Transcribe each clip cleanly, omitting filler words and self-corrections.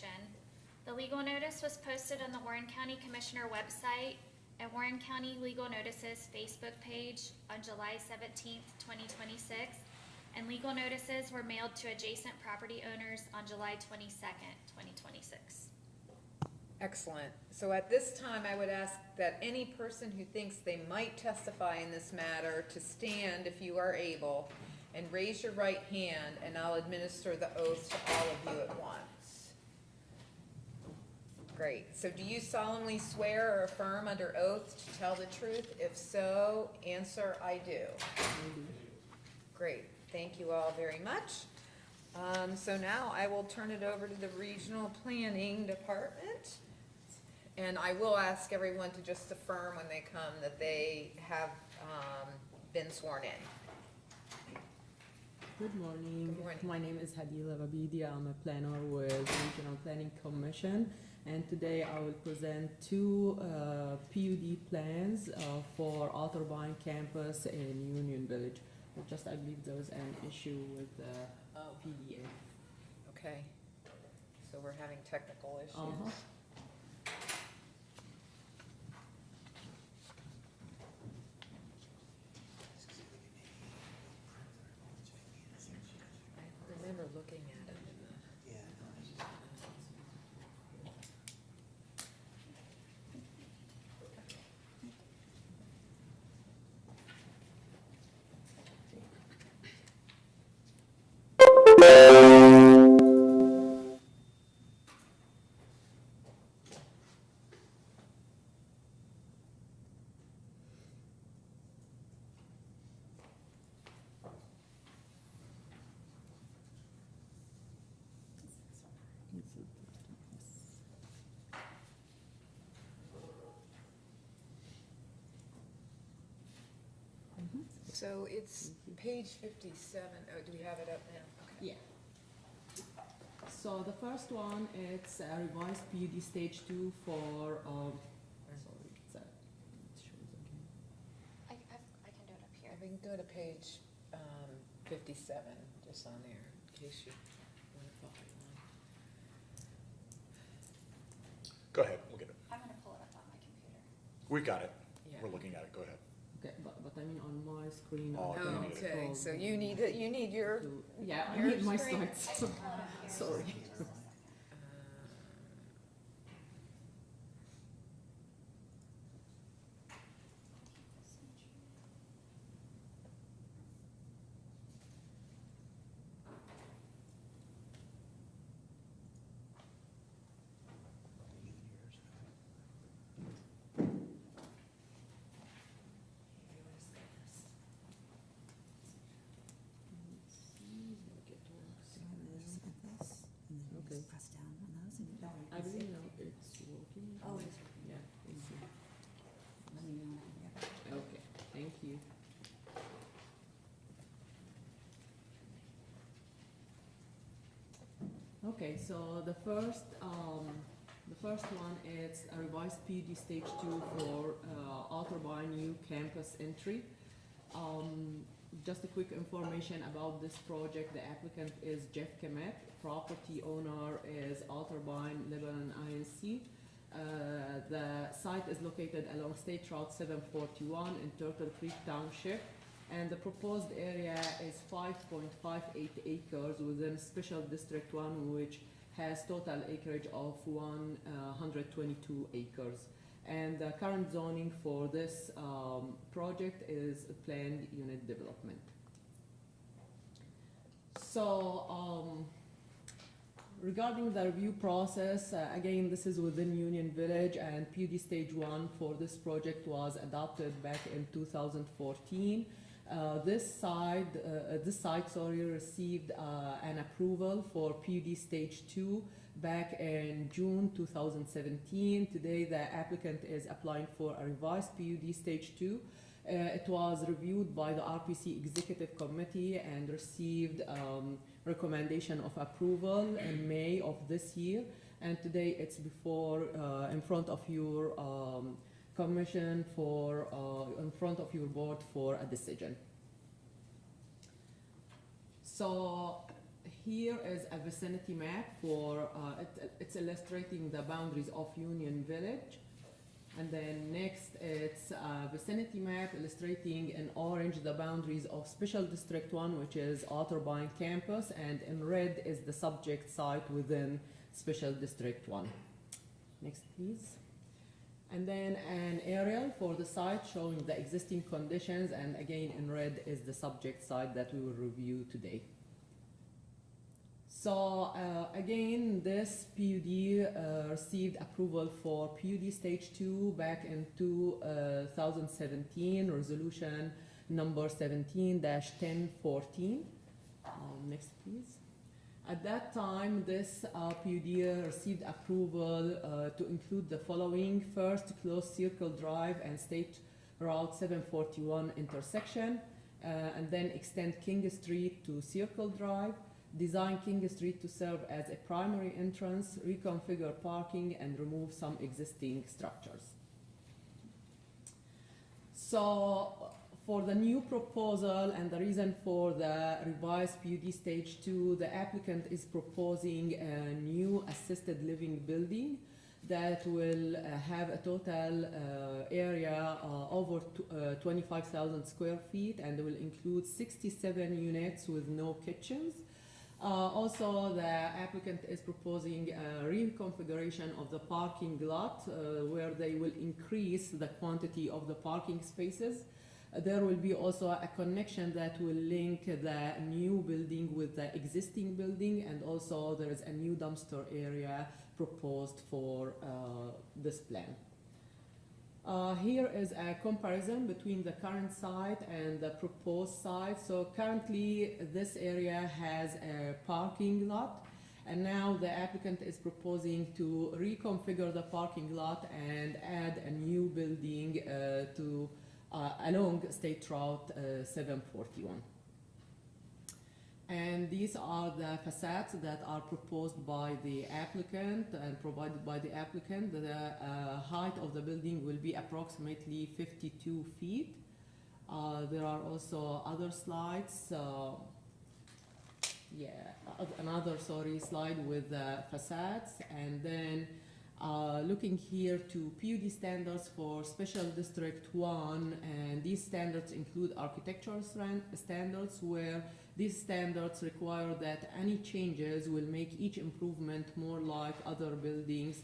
Commission. The legal notice was posted on the Warren County Commissioner website and Warren County Legal Notices Facebook page on July 17th, 2026, and legal notices were mailed to adjacent property owners on July 22nd, 2026. Excellent. So at this time, I would ask that any person who thinks they might testify in this matter to stand if you are able and raise your right hand, and I'll administer the oath to all of you at once. Great. So do you solemnly swear or affirm under oath to tell the truth? If so, answer I do. Great. Thank you all very much. So now I will turn it over to the Regional Planning Department. And I will ask everyone to just affirm when they come that they have been sworn in. Good morning. Good morning. My name is Hadila Rabidi. I'm a planner with Regional Planning Commission, and today I will present two PUD plans for Otterbein campus in Union Village. Just I believe there was an issue with the PDA. Okay. So we're having technical issues. I remember looking at it in the. So it's page 57. Oh, do we have it up now? Okay. Yeah. So the first one, it's a revised PUD stage 2 for, sorry, it shows again. I can do it up here. We can go to page 57, just on there, in case you want to follow along. Go ahead, we'll get it. I'm gonna pull it up on my computer. We've got it. Yeah. We're looking at it, go ahead. Okay, but I mean on my screen. Oh, I okay. can't Okay, scroll so you need your. to- Yeah, I your need my screen. slides. Sorry. Okay. Press down on those and you don't. I believe now it's working. Oh, it's Yeah, it's, Let me know when you're ready. okay, thank you. Okay, so the first one is a revised PUD stage 2 for Otterbein new campus entry. Just a quick information about this project. The applicant is Jeff Kemet. Property owner is Otterbein Lebanon INC. The site is located along State Route 741 in Turtle Creek Township, and the proposed area is 5.58 acres within Special District 1, which has total acreage of 122 acres. And the current zoning for this project is planned unit development. So regarding the review process, again, this is within Union Village, and PUD stage 1 for this project was adopted back in 2014. This site received an approval for PUD stage 2 back in June 2017. Today, the applicant is applying for a revised PUD stage 2. It was reviewed by the RPC Executive Committee and received recommendation of approval in May of this year. And today, it's before, in front of your commission for, in front of your board for a decision. So here is a vicinity map for, it's illustrating the boundaries of Union Village. And then next, it's a vicinity map illustrating in orange the boundaries of Special District 1, which is Otterbein campus, and in red is the subject site within Special District 1. Next, please. And then an aerial for the site showing the existing conditions, and again in red is the subject site that we will review today. So again, this PUD received approval for PUD Stage 2 back in 2017, resolution number 17-1014. Next, please. At that time, this PUD received approval to include the following. First, close Circle Drive and State Route 741 intersection, and then extend King Street to Circle Drive. Design King Street to serve as a primary entrance, reconfigure parking, and remove some existing structures. So, for the new proposal and the reason for the revised PUD Stage 2, the applicant is proposing a new assisted living building that will have a total area over 25,000 square feet, and will include 67 units with no kitchens. Also, the applicant is proposing a reconfiguration of the parking lot where they will increase the quantity of the parking spaces. There will be also a connection that will link the new building with the existing building, and also there is a new dumpster area proposed for this plan. Here is a comparison between the current site and the proposed site. So currently this area has a parking lot, and now the applicant is proposing to reconfigure the parking lot and add a new building along State Route 741. And these are the facades that are proposed by the applicant and provided by the applicant. The height of the building will be approximately 52 feet. There are also other slides. Another slide with the facades. And then looking here to PUD standards for Special District 1, and these standards include architectural standards, where these standards require that any changes will make each improvement more like other buildings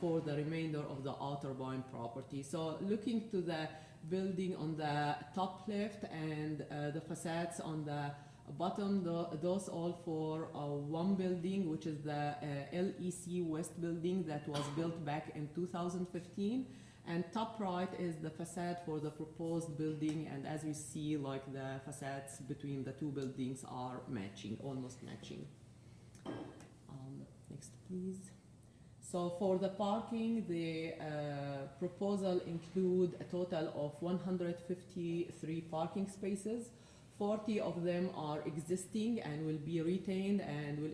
for the remainder of the Otterbein property. So looking to the building on the top left and the facades on the bottom, those all for one building, which is the LEC West building that was built back in 2015. And top right is the facade for the proposed building, and as we see, like, the facades between the two buildings are matching, almost matching. Next, please. So for the parking, the proposal include a total of 153 parking spaces. 40 of them are existing and will be retained, and will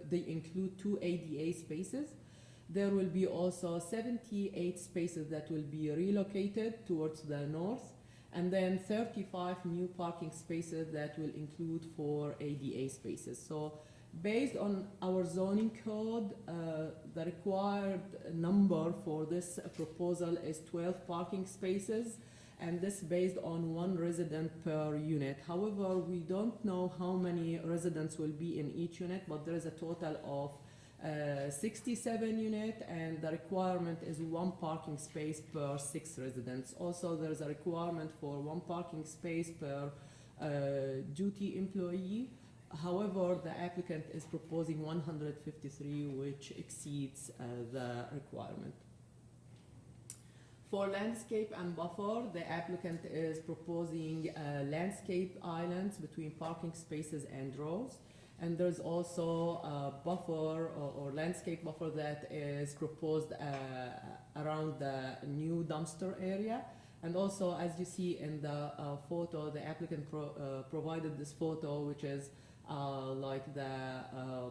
they include 2 ADA spaces. There will be also 78 spaces that will be relocated towards the north, and then 35 new parking spaces that will include 4 ADA spaces. So based on our zoning code, the required number for this proposal is 12 parking spaces, and this based on 1 resident per unit. However, we don't know how many residents will be in each unit, but there is a total of 67 units, and the requirement is 1 parking space per 6 residents. Also, there is a requirement for 1 parking space per duty employee. However, the applicant is proposing 153, which exceeds the requirement. For landscape and buffer, the applicant is proposing landscape islands between parking spaces and rows. And there's also a buffer or landscape buffer that is proposed around the new dumpster area. And also, as you see in the photo, the applicant provided this photo, which is like the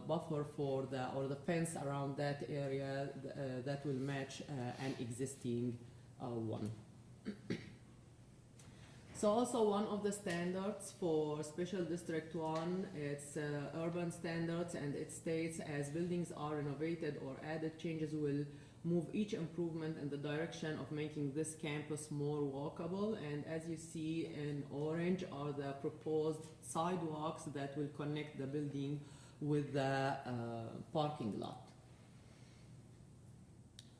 buffer for the fence around that area that will match an existing one. So also one of the standards for Special District 1, it's urban standards, and it states as buildings are renovated or added, changes will move each improvement in the direction of making this campus more walkable. And as you see in orange are the proposed sidewalks that will connect the building with the parking lot.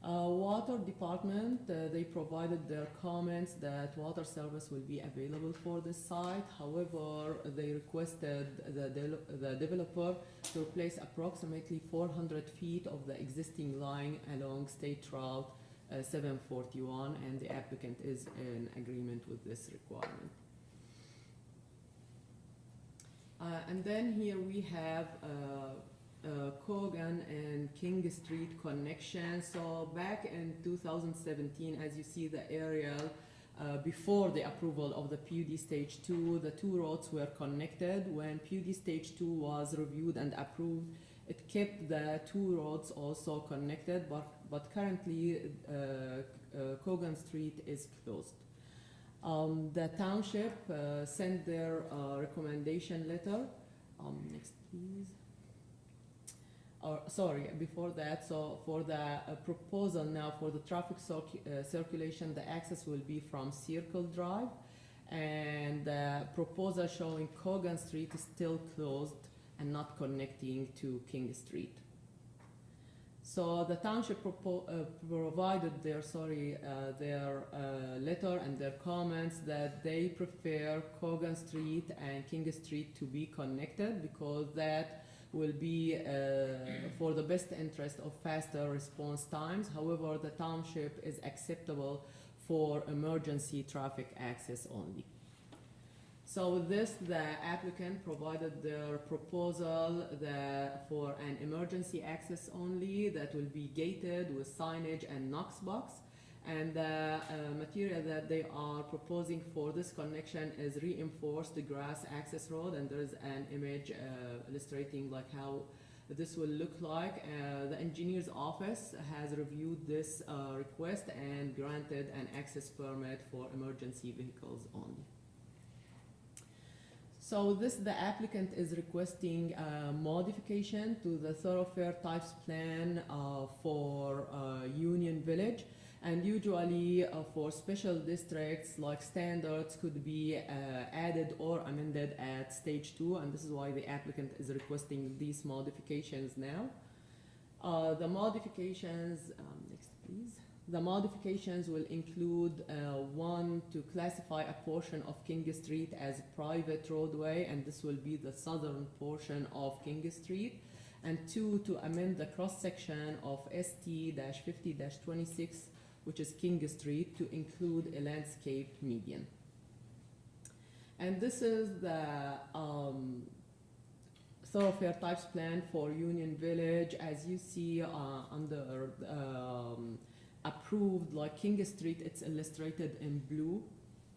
Water department, they provided their comments that water service will be available for this site. However, they requested the developer to replace approximately 400 feet of the existing line along State Route 741, and the applicant is in agreement with this requirement. And then here we have Cogan and King Street connection. So back in 2017, as you see the aerial, before the approval of the PUD Stage 2, the two roads were connected. When PUD Stage 2 was reviewed and approved, it kept the two roads also connected, but currently Cogan Street is closed. The township sent their recommendation letter. Next, please. Sorry, before that, so for the proposal now for the traffic circulation, the access will be from Circle Drive, and the proposal showing Cogan Street is still closed and not connecting to King Street. So the township provided their letter and their comments that they prefer Cogan Street and King Street to be connected because that will be for the best interest of faster response times. However, the township is acceptable for emergency traffic access only. So with this, the applicant provided their proposal for an emergency access only that will be gated with signage and Knox box. And the material that they are proposing for this connection is reinforced grass access road, and there is an image illustrating like how this will look like. The engineer's office has reviewed this request and granted an access permit for emergency vehicles only. So this, the applicant is requesting a modification to the thoroughfare types plan for Union Village. And usually for special districts, like standards could be added or amended at stage 2, and this is why the applicant is requesting these modifications now. The modifications, next please. The modifications will include 1, to classify a portion of King Street as private roadway, and this will be the southern portion of King Street. And 2, to amend the cross-section of ST-50-26, which is King Street, to include a landscaped median. And this is the thoroughfare types plan for Union Village. As you see under approved, like King Street, it's illustrated in blue.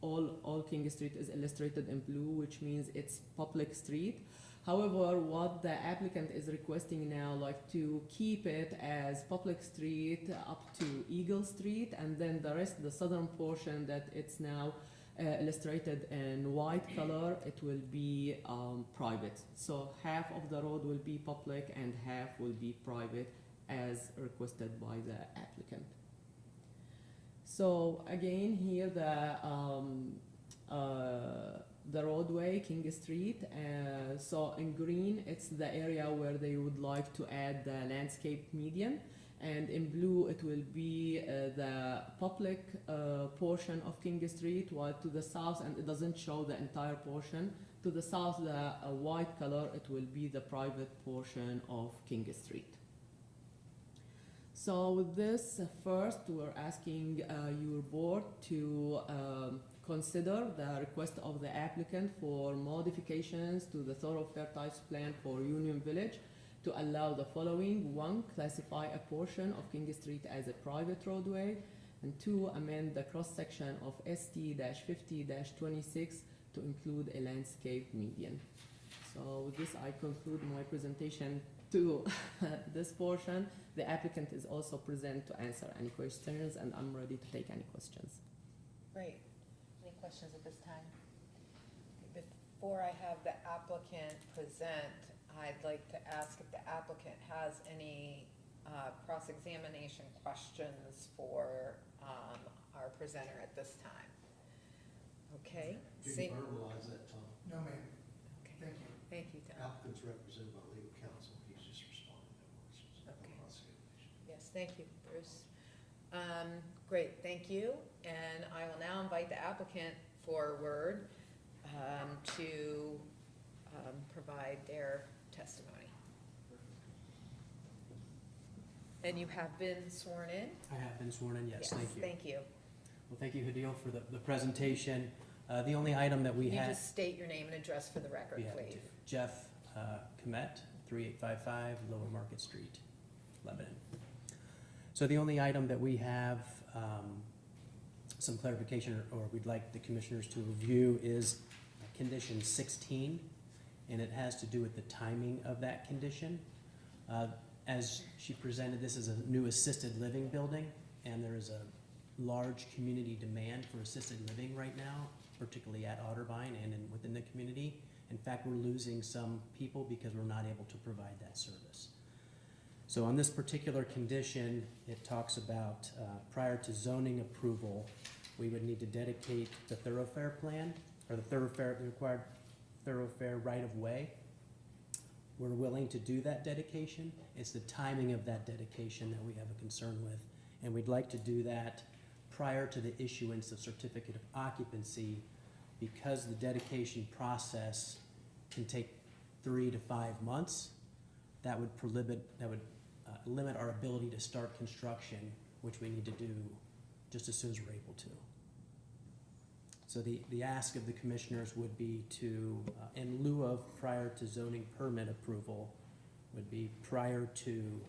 All King Street is illustrated in blue, which means it's public street. However, what the applicant is requesting now, like to keep it as public street up to Eagle Street, and then the rest, the southern portion that it's now illustrated in white color, it will be private. So half of the road will be public and half will be private as requested by the applicant. So again, here the roadway, King Street. So in green, it's the area where they would like to add the landscape median. And in blue, it will be the public portion of King Street, while to the south, and it doesn't show the entire portion, to the south, the white color, it will be the private portion of King Street. So with this, first, we're asking your board to consider the request of the applicant for modifications to the thoroughfare types plan for Union Village to allow the following: 1, classify a portion of King Street as a private roadway, and 2, amend the cross-section of ST-50-26 to include a landscape median. So with this, I conclude my presentation to this portion. The applicant is also present to answer any questions, and I'm ready to take any questions. Great. Any questions at this time? Before I have the applicant present, I'd like to ask if the applicant has any cross-examination questions for our presenter at this time. Okay? Did See- you verbalize that, Tom? No, ma'am. Okay. Thank you. Thank you, Tom. Applicant's represented by legal counsel, he's just responding to questions. Okay. Cross-examination. Yes, thank you, Bruce. Great, thank you. And I will now invite the applicant forward to provide their testimony. And you have been sworn in? I have been sworn in, yes, thank you. Thank you. Well, thank you, Hadil, for the presentation. The only item that we Can you had. just state your name and address for the record, we have please? Jeff Komet, 3855 Lower Market Street, Lebanon. So the only item that we have some clarification or we'd like the commissioners to review is condition 16, and it has to do with the timing of that condition. As she presented, this is a new assisted living building, and there is a large community demand for assisted living right now, particularly at Otterbein and within the community. In fact, we're losing some people because we're not able to provide that service. So on this particular condition, it talks about prior to zoning approval, we would need to dedicate the thoroughfare plan, or the required thoroughfare right-of-way. We're willing to do that dedication. It's the timing of that dedication that we have a concern with. And we'd like to do that prior to the issuance of certificate of occupancy, because the dedication process can take 3 to 5 months. That would limit our ability to start construction, which we need to do just as soon as we're able to. So the ask of the commissioners would be to, in lieu of prior to zoning permit approval, would be prior to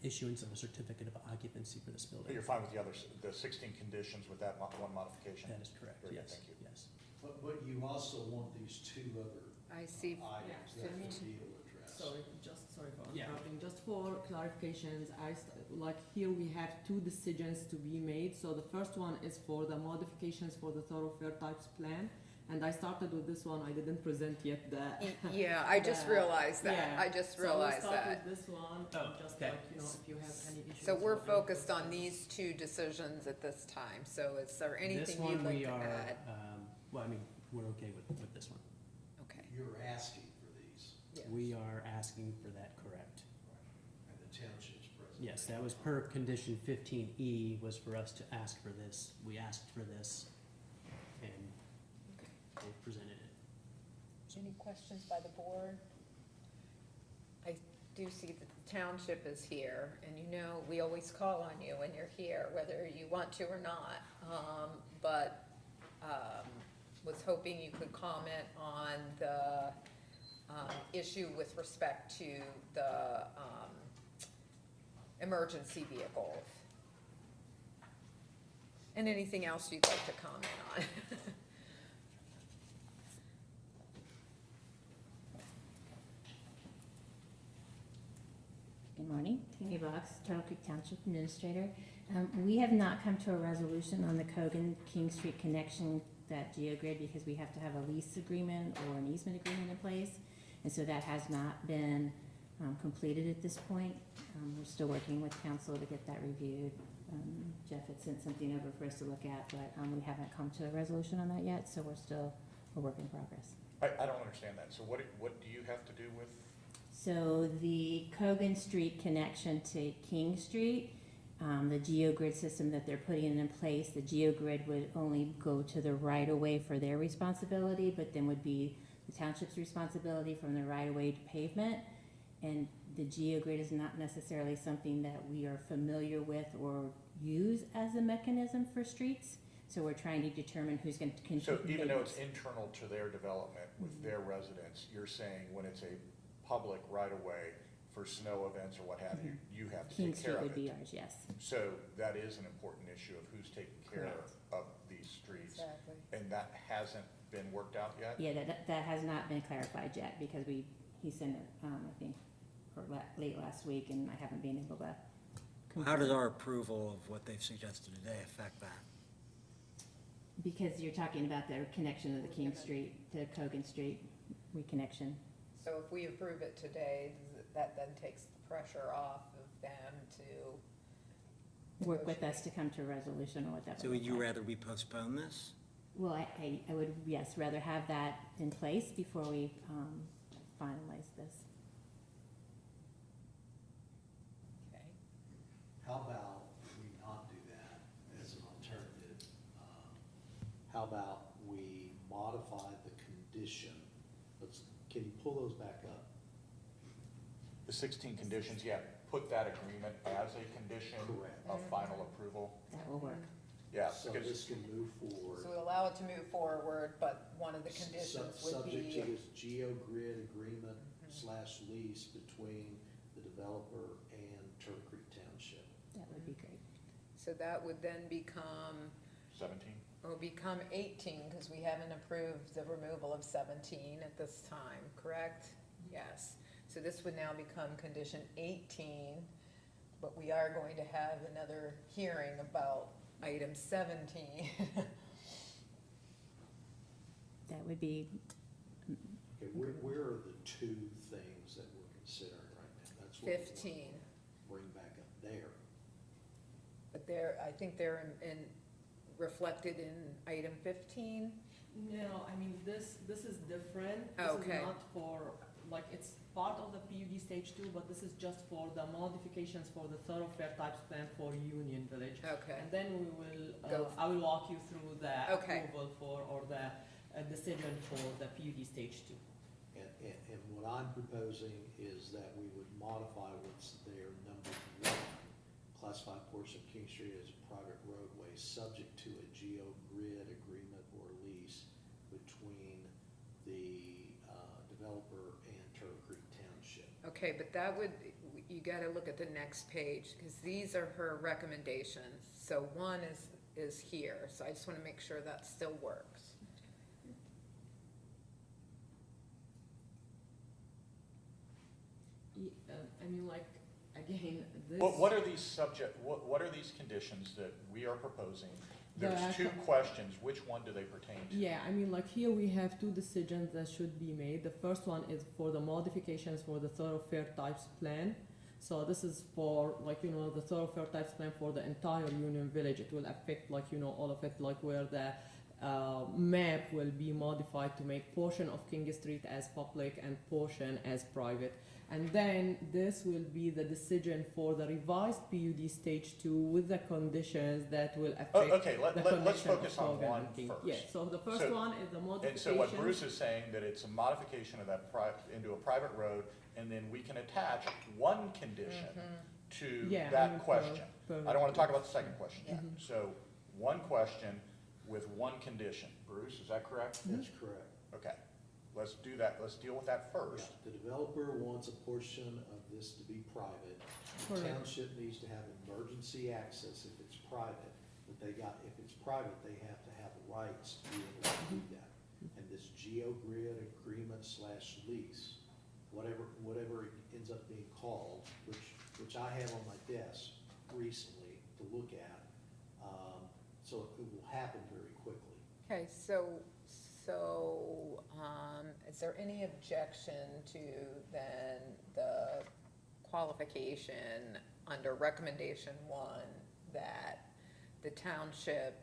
issuance of a certificate of occupancy for this But building. you're fine with the 16 conditions with that one modification? That is correct, Very good, yes, thank you. yes. But you also want these two other I see. items Yeah, that so- the deal address. Sorry for Yeah. interrupting. Just for clarifications, like here we have two decisions to be made. So the first one is for the modifications for the thoroughfare types plan. And I started with this one, I didn't present yet the. Yeah, I just the- realized that. yeah. I just So we'll realized start that. with this one, Oh, just okay. like, if you have any issues. So we're or any focused on questions. these two decisions at this time. So is there This anything one you'd like we to are, add? well, I mean, we're okay with this one. Okay. You're asking for these, Yes. We are asking for that, correct? and the township's president. Yes, that was per condition 15E, was for us to ask for this. We asked for this, and they presented it. Any questions by the board? I do see that the township is here, and you know, we always call on you when you're here, whether you want to or not. But was hoping you could comment on the issue with respect to the emergency vehicles. And anything else you'd like to comment on. Good morning, Tammy Box, Turtle Creek Township Administrator. We have not come to a resolution on the Cogan King Street connection, that GeoGrid, because we have to have a lease agreement or an easement agreement in place. And so that has not been completed at this point. We're still working with council to get that reviewed. Jeff had sent something over for us to look at, but we haven't come to a resolution on that yet, so we're still a work in progress. I don't understand that. So what do you have to do with, So the Cogan Street connection to King Street, the GeoGrid system that they're putting in place, the GeoGrid would only go to the right-of-way for their responsibility, but then would be the township's responsibility from the right-of-way to pavement. And the GeoGrid is not necessarily something that we are familiar with or use as a mechanism for streets. So we're trying to determine who's going to so contribute. even though it's internal to their development with their residents, you're saying when it's a public right-of-way for snow events or what have you, you have to King take care Street of would be it? ours, yes. So that is an important issue of who's taking care Correct. of these streets. Exactly. And that hasn't been worked out yet? Yeah, that has not been clarified yet, because he sent it, I think, late last week, and I haven't been able to. How does our approval of what they've suggested today affect that? Because you're talking about the connection of the King Street to Cogan Street reconnection. So if we approve it today, that then takes the pressure off of them to Work with us to come to a resolution or whatever. So would you rather we postpone this? Well, I would, yes, rather have that in place before we finalize this. Okay. How about we not do that as an alternative? How about we modify the condition? Can you pull those back up? The 16 conditions, yeah, put that agreement as a condition Correct. of final approval. That will work. Yeah, So because, this can move forward. So we allow it to move forward, but one of the conditions would Subject to be, this GeoGrid agreement slash lease between the developer and Turtle Creek Township. That would be great. so that would then become, 17? will become 18, because we haven't approved the removal of 17 at this time, correct? Yes. So this would now become condition 18, but we are going to have another hearing about item 17. That would be, Okay, where are the two things that we're considering right now? That's what we want to 15, bring back up there. but I think they're reflected in item 15. No, I mean, this is different. Okay. This is not for, like, it's part of the PUD stage 2, but this is just for the modifications for the thoroughfare types plan for Union Village. Okay. And then we will, Go. I will walk you through the Okay. approval for, or the decision for the PUD stage 2. And what I'm proposing is that we would modify what's there, number 1, classified portion of King Street as a private roadway, subject to a GeoGrid agreement or lease between the developer and Turtle Creek Township. Okay, but that would, you gotta look at the next page, because these are her recommendations. So one is here, so I just wanna make sure that still works. I mean, like, again, this. What are these what are these conditions that we are proposing? There's The- 2 questions, which one do they pertain to? Yeah, I mean, like here we have 2 decisions that should be made. The first one is for the modifications for the thoroughfare types plan. So this is for, like, you know, the thoroughfare types plan for the entire Union Village. It will affect, like, you know, all of it, like where the map will be modified to make portion of King Street as public and portion as private. And then this will be the decision for the revised PUD stage 2 with the conditions that will affect Okay, the let's connection of focus on Cogan one and King. first. Yeah, so the first So- one is the modification. And so what Bruce is saying, that it's a modification of that into a private road, and then we can attach one condition to Yeah, I that mean, question. per- I don't wanna talk about the second question yet. Mhm. So, one question with one condition. Bruce, is that correct? That's correct. Okay, let's do that, let's deal with that first. Yeah, the developer wants a portion of this to be private. The Correct. township needs to have emergency access if it's private, but if it's private, they have to have rights to be able to do that. And this GeoGrid agreement slash lease, whatever it ends up being called, which I have on my desk recently to look at, so it will happen very quickly. Okay, so, is there any objection to then the qualification under recommendation 1 that the township,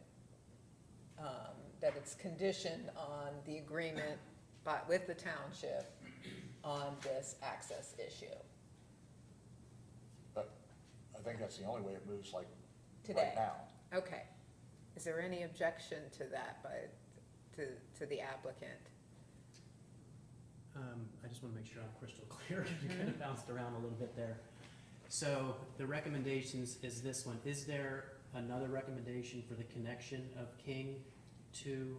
that it's conditioned on the agreement with the township on this access issue But I think that's the only way it moves, like, today? right now. Okay. Is there any objection to that to the applicant? I just want to make sure I'm crystal clear, because we kind of bounced around a little bit there. So the recommendations is this one. Is there another recommendation for the connection of King to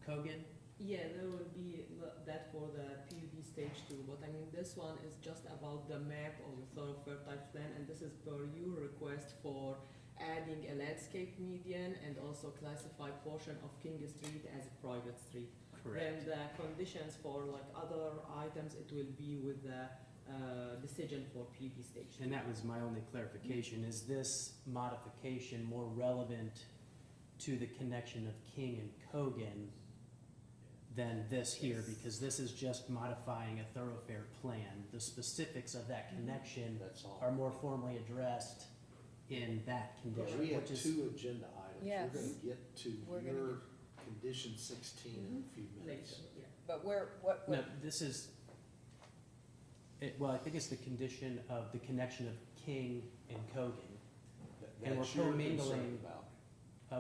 Cogan? Yeah, there will be that for the PUD stage 2, but I mean, this one is just about the map of the thoroughfare type plan, and this is per your request for adding a landscape median and also classify portion of King Street as a private street. Then the conditions for like other items, it will be with the decision for PUD stage 2. And that was my only clarification. Is this modification more relevant to the connection of King and Cogan than this here, because this is just modifying a thoroughfare plan. The specifics of that connection That's all. are more formally addressed in that But condition, we have which is, two agenda items. Yes. We're gonna get to We're gonna your condition 16 in a few minutes. But what, no, this is, well, I think it's the condition of the connection of King and Cogan. And we're That's your concern commingling- about.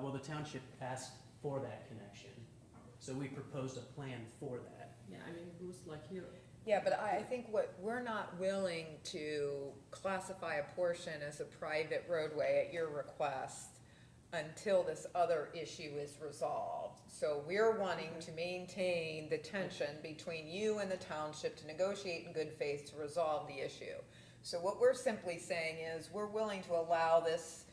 Well, the township asked for that connection, so we proposed a plan for that. Yeah, I mean, Bruce, like here, yeah, but I think what, we're not willing to classify a portion as a private roadway at your request until this other issue is resolved. So we're wanting to maintain the tension between you and the township to negotiate in good faith to resolve the issue. So what we're simply saying is, we're willing to allow this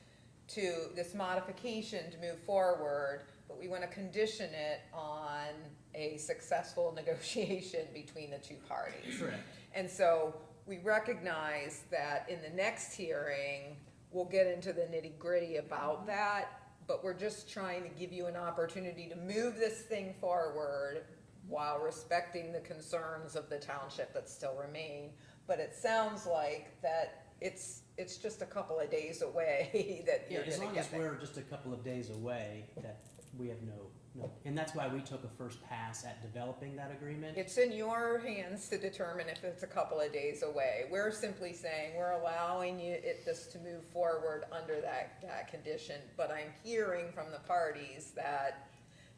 modification to move forward, but we want to condition it on a successful negotiation between the two parties. Correct. And so we recognize that in the next hearing, we'll get into the nitty-gritty about that, but we're just trying to give you an opportunity to move this thing forward while respecting the concerns of the township that still remain. But it sounds like that it's just a couple of days away that Yeah, you're as gonna long get as there. we're just a couple of days away, that we have no, and that's why we took a first pass at developing that agreement. It's in your hands to determine if it's a couple of days away. We're simply saying we're allowing this to move forward under that condition. But I'm hearing from the parties that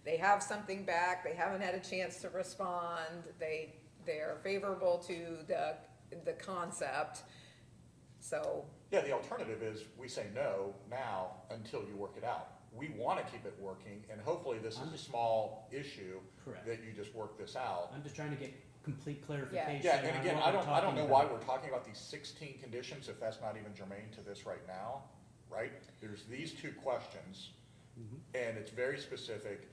they have something back, they haven't had a chance to respond, they're favorable to the concept, so. Yeah, the alternative is we say no now until you work it out. We want to keep it working, and hopefully this is a small issue Correct. that you just work this out. I'm just trying to get complete clarification. Yeah, and on again, what I we're don't talking know why about. we're talking about these 16 conditions if that's not even germane to this right now, right? There's these two questions, Mhm. and it's very specific,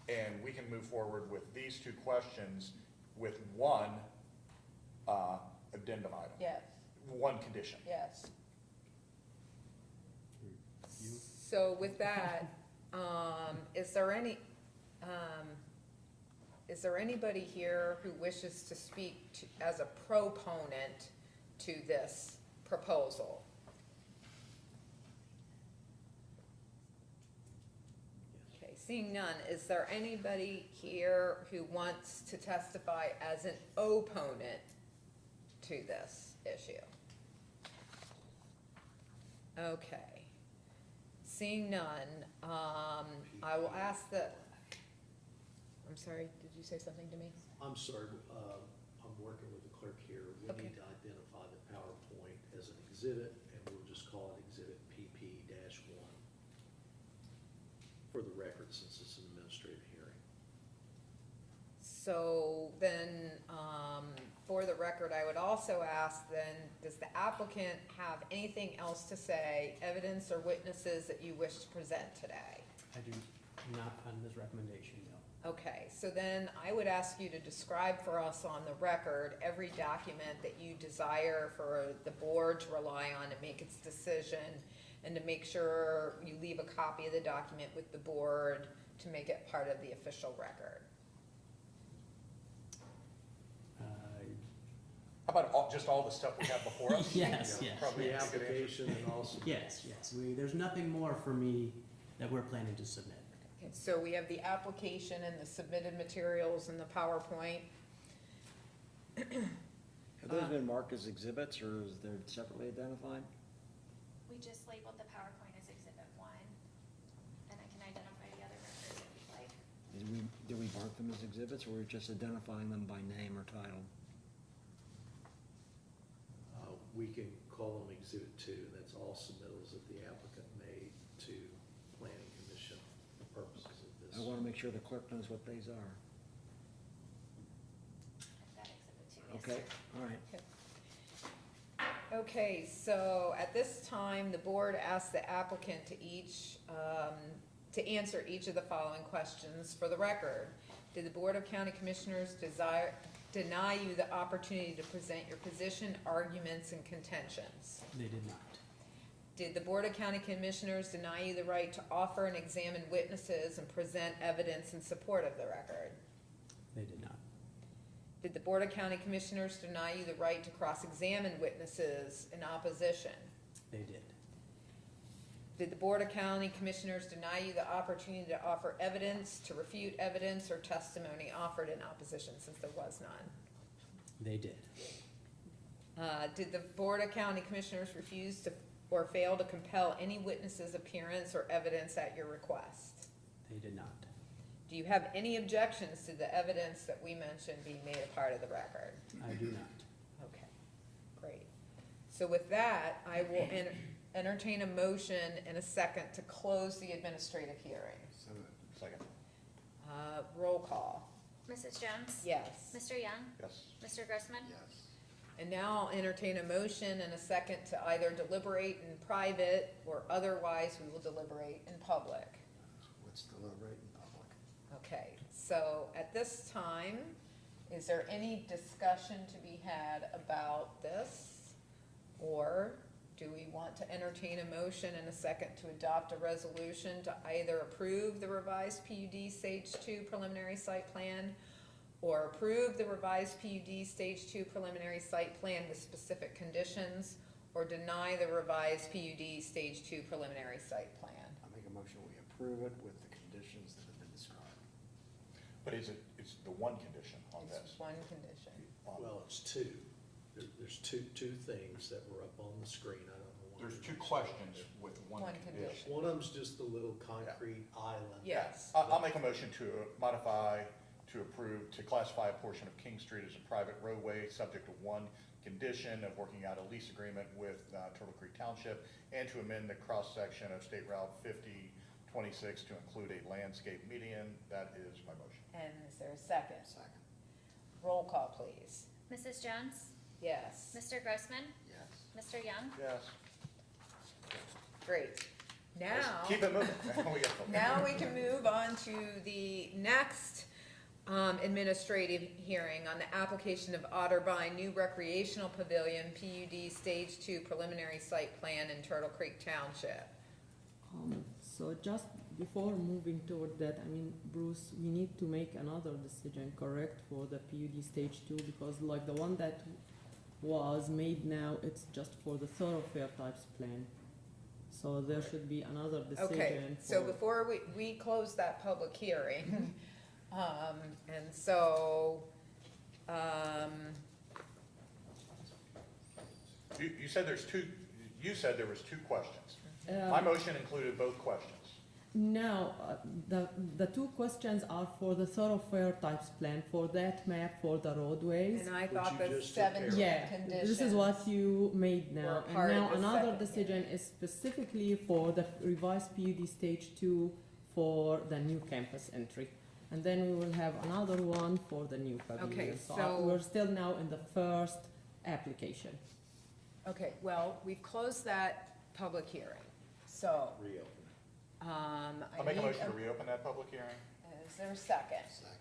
and we can move forward with these two questions with one addendum item, Yes, one condition. yes. You? So with that, is there anybody here who wishes to speak as a proponent to this proposal? Okay, seeing none, is there anybody here who wants to testify as an opponent to this issue? Okay. Seeing none, I will ask I'm sorry, did you say something to me? I'm sorry, I'm working with the clerk here. We Okay. need to identify the PowerPoint as an exhibit, and we'll just call it Exhibit PP-1 for the record, since it's an administrative hearing. So then, for the record, I would also ask then, does the applicant have anything else to say, evidence or witnesses that you wish to present today? I do not on this recommendation, no. Okay, so then I would ask you to describe for us on the record every document that you desire for the board to rely on to make its decision, and to make sure you leave a copy of the document with the board to make it part of the official record. How about just all the stuff we have before us? Yes, Yeah, yes, Probably The a good answer. application and also. Yes, there's nothing more for me that we're planning to submit. Okay, so we have the application and the submitted materials and the PowerPoint. Have those been marked as exhibits, or is they're separately identified? We just labeled the PowerPoint as Exhibit 1, and I can identify the other records if you'd like. Did we mark them as exhibits, or we're just identifying them by name or title? We can call them Exhibit 2, and that's all submittals that the applicant made to Planning Commission for purposes of this. I want to make sure the clerk knows what these are. I've got Exhibit 2, yes, Okay, sir. all right. Okay, so at this time, the board asks the applicant to answer each of the following questions for the record. Did the Board of County Commissioners deny you the opportunity to present your position, arguments, and contentions? They did not. Did the Board of County Commissioners deny you the right to offer and examine witnesses and present evidence in support of the record? They did not. Did the Board of County Commissioners deny you the right to cross-examine witnesses in opposition? They did. Did the Board of County Commissioners deny you the opportunity to offer evidence, to refute evidence, or testimony offered in opposition, since there was none? They did. Did the Board of County Commissioners refuse to, or fail to compel any witnesses' appearance or evidence at your request? They did not. Do you have any objections to the evidence that we mentioned being made a part of the record? I do not. Okay, great. So with that, I will entertain a motion and a second to close the administrative hearing. Second. Roll call. Mrs. Jones? Yes. Mr. Young? Yes. Mr. Grossman? Yes. And now I'll entertain a motion and a second to either deliberate in private or otherwise we will deliberate in public. Let's deliberate in public. Okay, so at this time, is there any discussion to be had about this? Or do we want to entertain a motion and a second to adopt a resolution to either approve the revised PUD Stage 2 preliminary site plan or approve the revised PUD Stage 2 preliminary site plan with specific conditions, or deny the revised PUD Stage 2 preliminary site plan? I make a motion, we approve it with the conditions that have been described. But it's the one condition on It's this? one condition. Well, it's two. There's two things that were up on the screen. I don't know. why There's they're two not questions there. with one One condition. condition. One of them's just the little concrete island. Yes. I'll make a motion to modify, to approve, to classify a portion of King Street as a private roadway, subject to one condition of working out a lease agreement with Turtle Creek Township, and to amend the cross-section of State Route 5026 to include a landscape median. That is my motion. And is there a second? Second. Roll call, please. Mrs. Jones? Yes. Mr. Grossman? Yes. Mr. Young? Yes. Great. Now, Keep it moving. We got- now we can move on to the next administrative hearing on the application of Otterbein New Recreational Pavilion, PUD Stage 2 preliminary site plan in Turtle Creek Township. So just before moving toward that, I mean, Bruce, we need to make another decision, correct, for the PUD Stage 2, because like the one that was made now, it's just for the thoroughfare types plan. So there should be another decision Okay, so for- before we close that public hearing, and so, You said there's two, you said there was two questions. Uh, My motion included both questions. No, the two questions are for the thoroughfare types plan, for that map, for the roadways. and I Which thought you the just took care 17 of. Yeah, conditions. this is what you made were now. And part of now the another second decision hearing. is specifically for the revised PUD Stage 2 for the new campus entry. And then we will have another one for the new pavilion. so- We're still now in the first application. Okay, well, we've closed that public hearing, so, Reopen. I'll make a motion to reopen that public hearing. Is there a second? Second.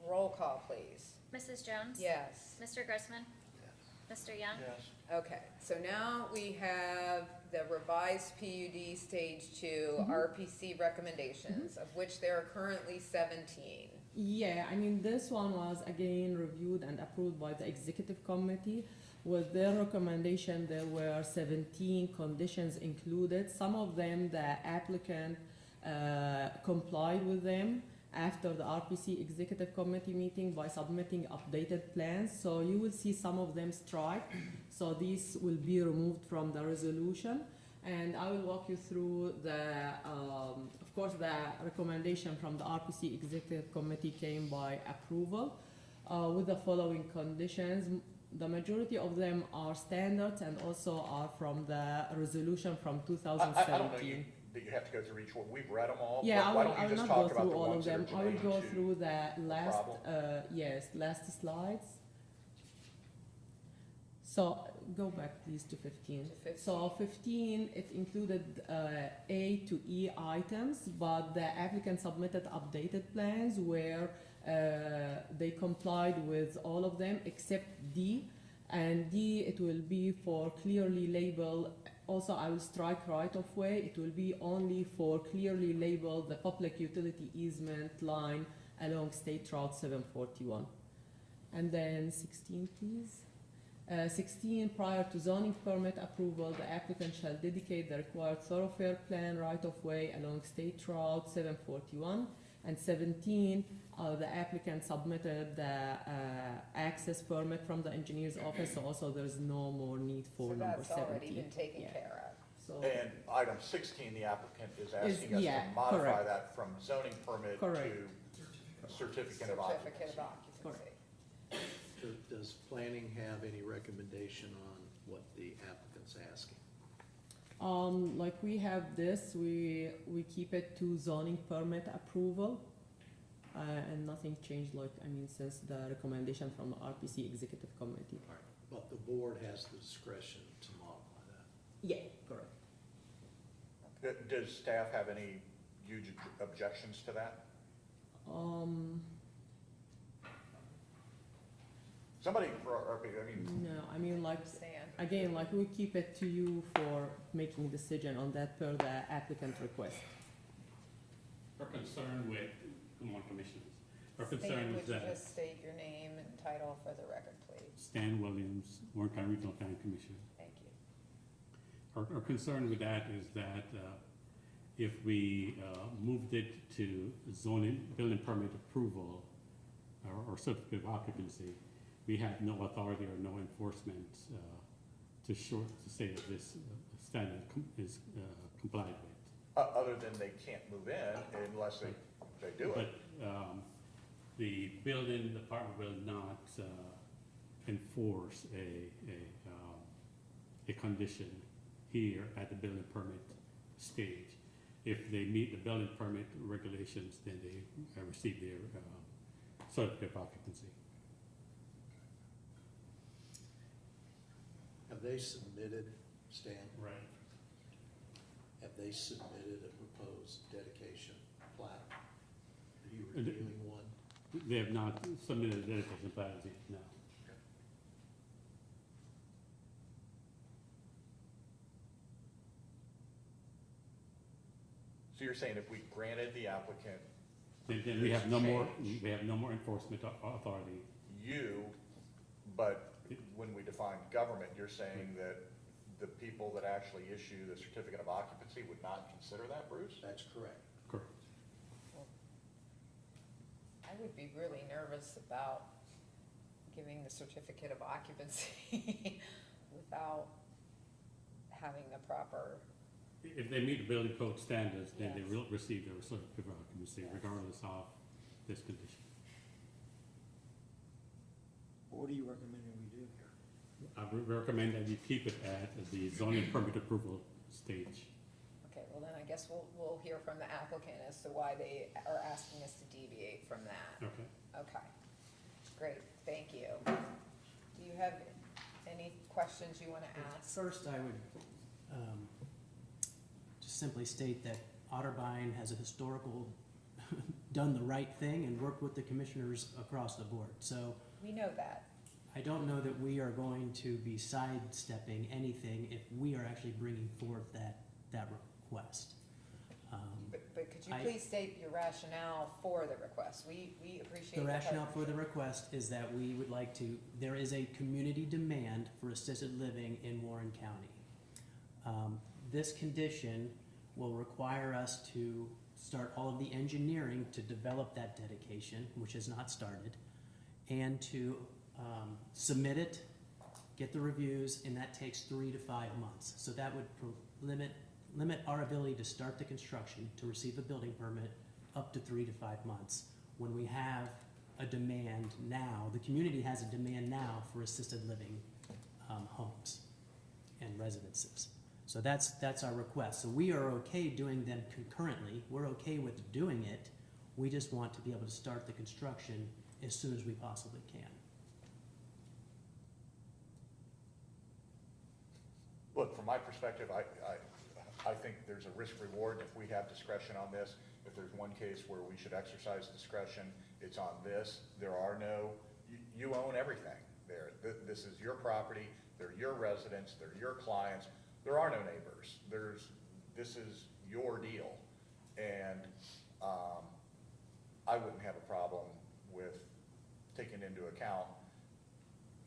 Roll call, please. Mrs. Jones? Yes. Mr. Grossman? Yes. Mr. Young? Yes. Okay, so now we have the revised PUD Stage 2 Mm-hmm. RPC recommendations, of which there are currently 17. Yeah, I mean, this one was again reviewed and approved by the executive committee. With their recommendation, there were 17 conditions included. Some of them, the applicant complied with them after the RPC executive committee meeting by submitting updated plans. So you will see some of them strike. So these will be removed from the resolution. And I will walk you through of course, the recommendation from the RPC Executive Committee came by approval with the following conditions. The majority of them are standards and also are from the resolution from I don't know 2017. that you have to go through each one. We've read them all. Yeah, but I why will, don't I you will just not go talk about through the all of ones that are them. I will germane go to through the last, problem? last slides. So go back please to 15. To 15. So 15, it included A to E items, but the applicant submitted updated plans where they complied with all of them except D. And D, it will be for clearly labeled also I will strike right of way. It will be only for clearly labeled the public utility easement line along State Route 741. And then 16, please. 16, prior to zoning permit approval, the applicant shall dedicate the required thoroughfare plan right of way along State Route 741. And 17, the applicant submitted the access permit from the engineer's office, so also there's no more need for So number that's 17. already been taken Yeah. care of. So, And item 16, the applicant is asking us yeah, to modify correct. that from zoning permit Correct. to certificate of Certificate occupancy. of occupancy. Does planning have any recommendation on what the applicant's asking? like we have this, we keep it to zoning permit approval, and nothing changed, like, I mean, since the recommendation from the RPC Executive Committee. All right, but the board has the discretion to modify that. Yeah, correct. Does staff have any huge objections to that? Somebody, I mean, No, I mean, like, Understand. again, like, we keep it to you for making decision on that per the applicant request. Our concern with, come on, commissioners, our Stan, concern would is you that just state your name and title for the record, please? Stan Williams, Warren County Regional Planning Commission. Thank you. Our concern with that is that if we moved it to zoning, building permit approval or certificate of occupancy, we have no authority or no enforcement to say that this standard is complied with. other than they can't move in unless they do it. But the building department will not enforce a condition here at the building permit stage. If they meet the building permit regulations, then they receive their certificate of occupancy. Have they submitted, Stan, Right. have they submitted a proposed dedication plat? Are you reviewing one? They have not submitted a dedication plan as yet, no. So you're saying if we granted the applicant, Then we have no more, Change. we have no more enforcement authority. but when we define government, you're saying that the people that actually issue the certificate of occupancy would not consider that, Bruce? That's correct. Correct. I would be really nervous about giving the certificate of occupancy without having the proper, If they meet the building code standards, then they Yes. will receive their certificate of occupancy Yes. regardless of this condition. What are you recommending we do here? I would recommend that you keep it at the zoning permit approval stage. okay, well then I guess we'll hear from the applicant as to why they are asking us to deviate from that. Okay. Okay, great, thank you. Do you have any questions you wanna ask? First, I would just simply state that Otterbein has a historical, done the right thing and worked with the commissioners across the board. So We know that. I don't know that we are going to be sidestepping anything if we are actually bringing forth that request. But could you I- please state your rationale for the request? We appreciate The the rationale for the partnership. request is that we would like to, there is a community demand for assisted living in Warren County. This condition will require us to start all of the engineering to develop that dedication, which has not started, and to submit it, get the reviews, and that takes 3 to 5 months. So that would limit our ability to start the construction, to receive a building permit, up to 3 to 5 months. When we have a demand now, the community has a demand now for assisted living homes and residences. So that's our request. So we are okay doing them concurrently. We're okay with doing it. We just want to be able to start the construction as soon as we possibly can. Look, from my perspective, I think there's a risk reward if we have discretion on this. If there's one case where we should exercise discretion, it's on this. There are no, you own everything there. This is your property, they're your residents, they're your clients. there are no neighbors. This is your deal. And, I wouldn't have a problem with taking into account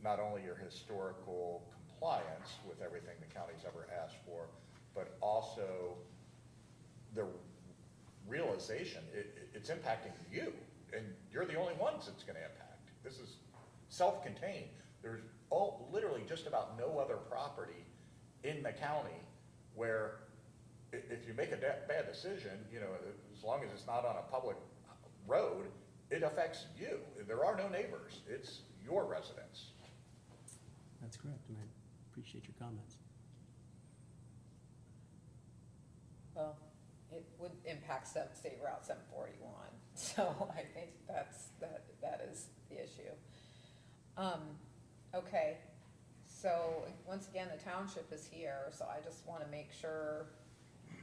not only your historical compliance with everything the county's ever asked for, but also the realization it's impacting you, and you're the only ones it's gonna impact. This is self-contained. There's literally just about no other property in the county where if you make a bad decision, you know, as long as it's not on a public road, it affects you. There are no neighbors. It's your residence. That's correct, and I appreciate your comments. Well, it would impact State Route 741, so I think that is the issue. Okay, so once again, the township is here, so I just wanna make sure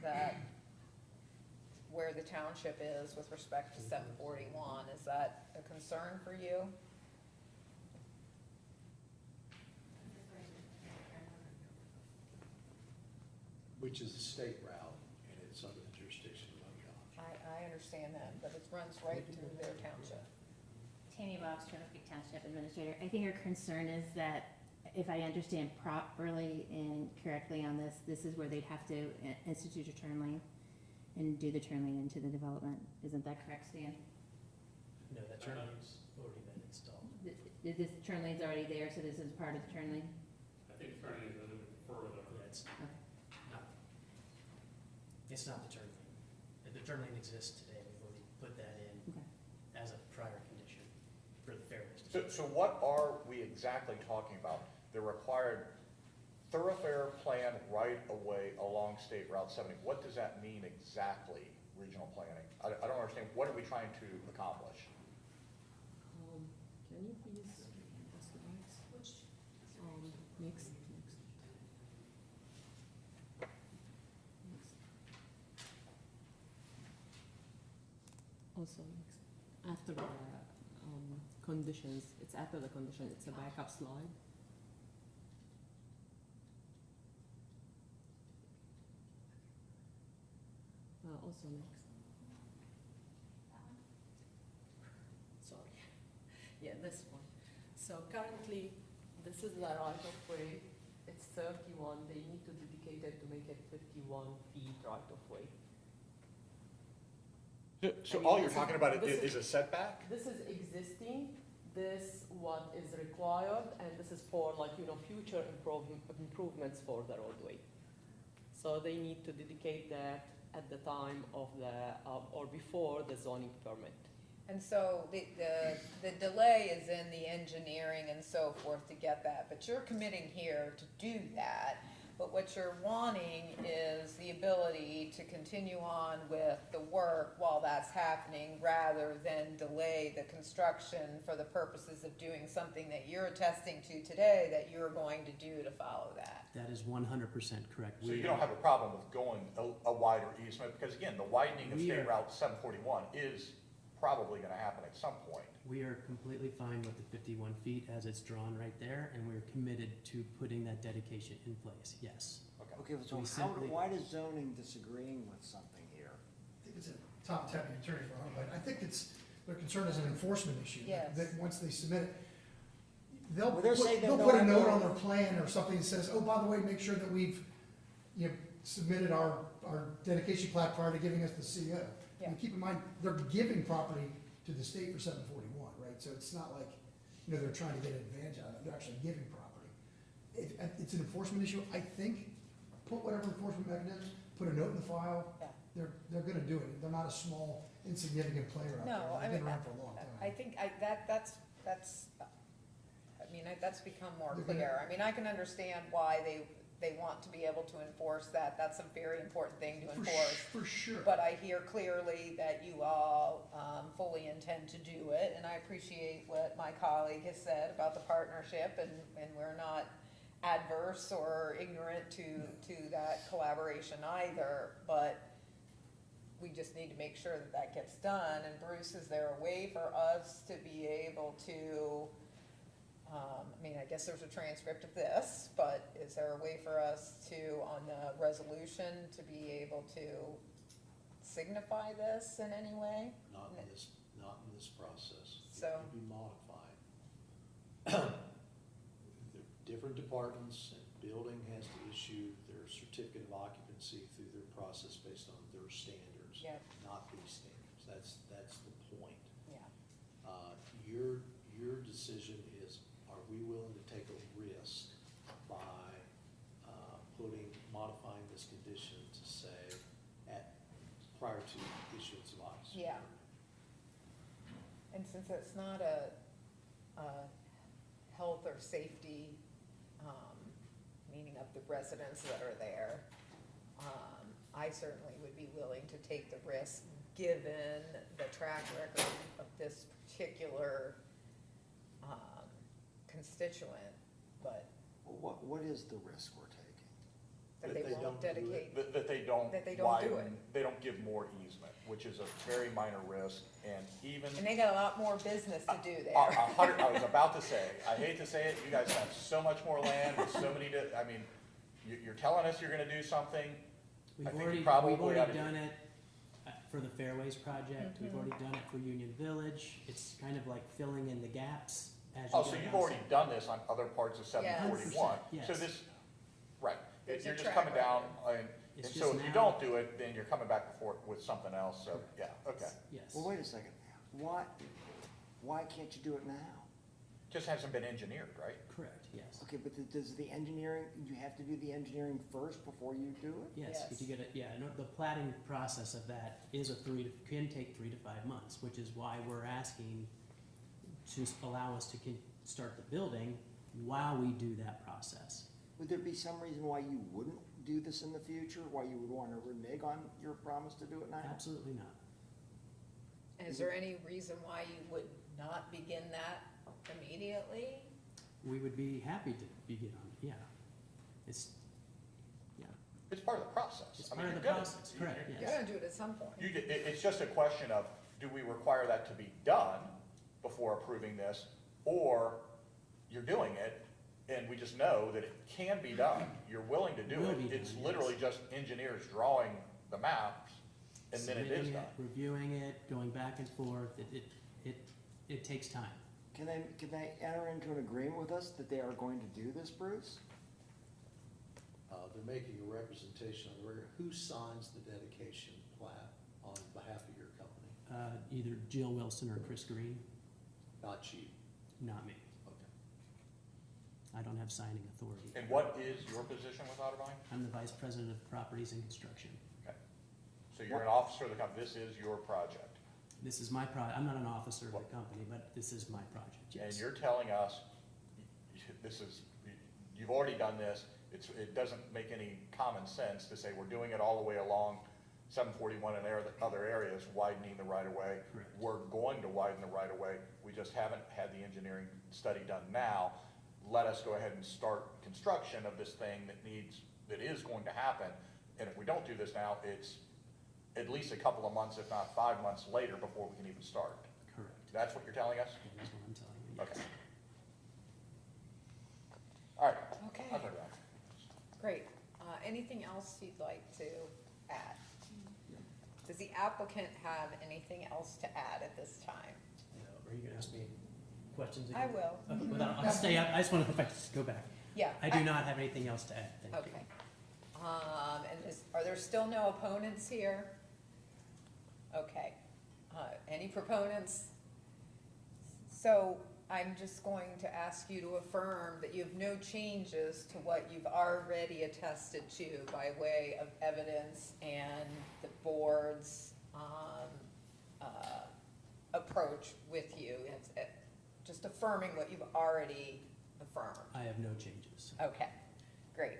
that where the township is with respect to 741, is that a concern for you? Which is a state route, and it's under the jurisdiction of Montgomery. I understand that, but it runs right through their township. Tammy Boggs, Turtle Creek Township Administrator. I think her concern is that, if I understand properly and correctly on this, this is where they'd have to institute a turn lane and do the turn lane into the development. Isn't that correct, Stan? No, that turn lane's already been installed. This turn lane's already there, so this is part of the turn lane? I think turning is a little bit further. Yeah, it's Okay. not, it's not the turn lane. The turn lane exists today, we've already put that in Okay. as a prior condition for the fairness. So what are we exactly talking about? The required thoroughfare plan right-of-way along State Route 70. What does that mean exactly, regional planning? I don't understand. What are we trying to accomplish? Can you please, the slides? Which? Next. Also, after the conditions, it's after the condition, it's a backup slide. Also next. Sorry. Yeah, this one. So currently, this is the right of way. It's 31. They need to dedicate it to make it 51 feet right of way. So I mean, all you're this talking is- about this is a setback? This is existing. This what is required, and this is for future improvements for the roadway. So they need to dedicate that at the time of the or before the zoning permit. And so the delay is in the engineering and so forth to get that, but you're committing here to do that. But what you're wanting is the ability to continue on with the work while that's happening, rather than delay the construction for the purposes of doing something that you're attesting to today that you're going to do to follow that. That is 100% correct. So you don't have a problem with going a wider easement, because again, the widening of We State are- Route 741 is probably gonna happen at some point. We are completely fine with the 51 feet as it's drawn right there, and we're committed to putting that dedication in place, yes. Okay, so We how, simply- why does zoning disagreeing with something here? I think it's a top deputy attorney for Ohio, but I think their concern is an enforcement issue. Yes. That once they submit it, Well, they're saying they'll they're put a not note going- on their plan or something that says, oh, by the way, make sure that we've, submitted our dedication plat prior to giving us the CO. Yeah. And keep in mind, they're giving property to the state for 741, right? So it's not like, they're trying to get an advantage out of it, they're actually giving property. It's an enforcement issue, I think, put whatever enforcement mechanisms, put a note in the file, Yeah. they're gonna do it. They're not a small, insignificant player out there. No, I They've mean, been around for a long time. I think that's become more They're gonna- clear. I mean, I can understand why they want to be able to enforce that. That's a very important thing to enforce. For sure. But I hear clearly that you all fully intend to do it, and I appreciate what my colleague has said about the partnership, and we're not adverse or ignorant to that collaboration either, but we just need to make sure that that gets done. And Bruce, is there a way for us to be able to I mean, I guess there's a transcript of this, but is there a way for us to, on the resolution, to be able to signify this in any way? Not in this process. It So- can be modified. The different departments and building has to issue their certificate of occupancy through their process based on their standards. Yep. Not these standards. That's the point. Yeah. Your decision is, are we willing to take a risk by modifying this condition to say prior to issuance of occupancy? Yeah. And since it's not a health or safety, meaning of the residents that are there, I certainly would be willing to take the risk, given the track record of this particular constituent, but Well, what is the risk we're taking? that they won't don't do it. dedicate, That they don't That they don't do widen, they don't give more easement, which is a very minor risk, and even. and they got a lot more business to do there. I was about to say, I hate to say it, you guys have so much more land, with so many, I mean, you're telling us you're gonna do something. We've I think already, you probably we've already oughta do- done it for the Fairways project, we've Mhm. already done it for Union Village, it's kind of like filling in the gaps as you Oh, go so you've down. already done this on other parts of seven Yes. forty-one? 100%, So yes. this, right, There's a you're just track coming down, record. and It's so just if you now- don't do it, then you're coming back before with something else, so, yeah, okay. Yes, Well, wait a second. Why can't you do it now? Just hasn't been engineered, right? correct, yes. Okay, but does the engineering, you have to do the engineering first before you do it? Yes, Yes. if you get it, yeah, no, the plating process of that is can take 3 to 5 months, which is why we're asking to allow us to start the building while we do that process. Would there be some reason why you wouldn't do this in the future? Why you would want to renege on your promise to do it now? Absolutely not. Is there any reason why you would not begin that immediately? We would be happy to begin on it, yeah. It's, yeah, It's part of the process. it's I mean, part of you're the gonna- process, correct, you're- You're yes. gonna do it at some point. It's just a question of, do we require that to be done before approving this? Or you're doing it, and we just know that it can be done, you're willing to do Will it. be It's done, literally yes. just engineers drawing the maps, and then it is Submitting done. Reviewing it, going back and forth, it takes time. Can they enter into an agreement with us that they are going to do this, Bruce? They're making a representation on the record. Who signs the dedication plat on behalf of your company? Either Jill Wilson or Chris Green, Not you. not me. Okay. I don't have signing authority. And what is your position with Otterbein? I'm the vice president of properties and construction. Okay. So you're an officer of the company, this is your project. This is my I'm not an officer of the company, but this is my project, And yes. you're telling us, you've already done this, it doesn't make any common sense to say we're doing it all the way along 741 and other areas, widening the right-of-way. Correct. We're going to widen the right-of-way, we just haven't had the engineering study done now. Let us go ahead and start construction of this thing that is going to happen. And if we don't do this now, it's at least a couple of months, if not 5 months later, before we can even start. Correct. That's what you're telling us? That is what I'm telling you, yes. Okay. All right. Okay, I've heard that. great. Anything else you'd like to add? Does the applicant have anything else to add at this time? Are you gonna ask me questions I again? will. Okay, well, I'll stay, I just wanna, if I just go back. Yeah. I do not have anything else to add, thank you. Okay. And are there still no opponents here? Okay. Any proponents? So I'm just going to ask you to affirm that you have no changes to what you've already attested to by way of evidence and the board's approach with you. It's just affirming what you've already affirmed. I have no changes. Okay, great.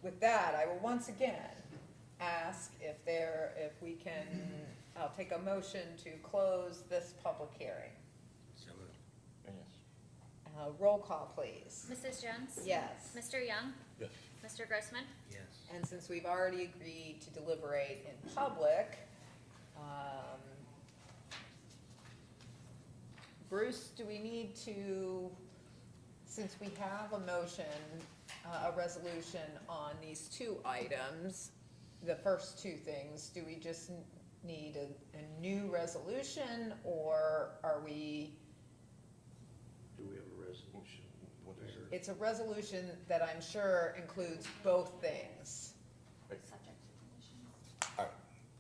With that, I will once again ask if we can, I'll take a motion to close this public hearing. Yes. Roll call, please. Mrs. Jones? Yes. Mr. Young? Yes. Mr. Grossman? Yes. And since we've already agreed to deliberate in public, Bruce, do we need to since we have a motion, a resolution on these two items, the first two things, do we just need a new resolution, or are we, Do we have a resolution? What is it? it's a resolution that I'm sure includes both things. Subject to conditions.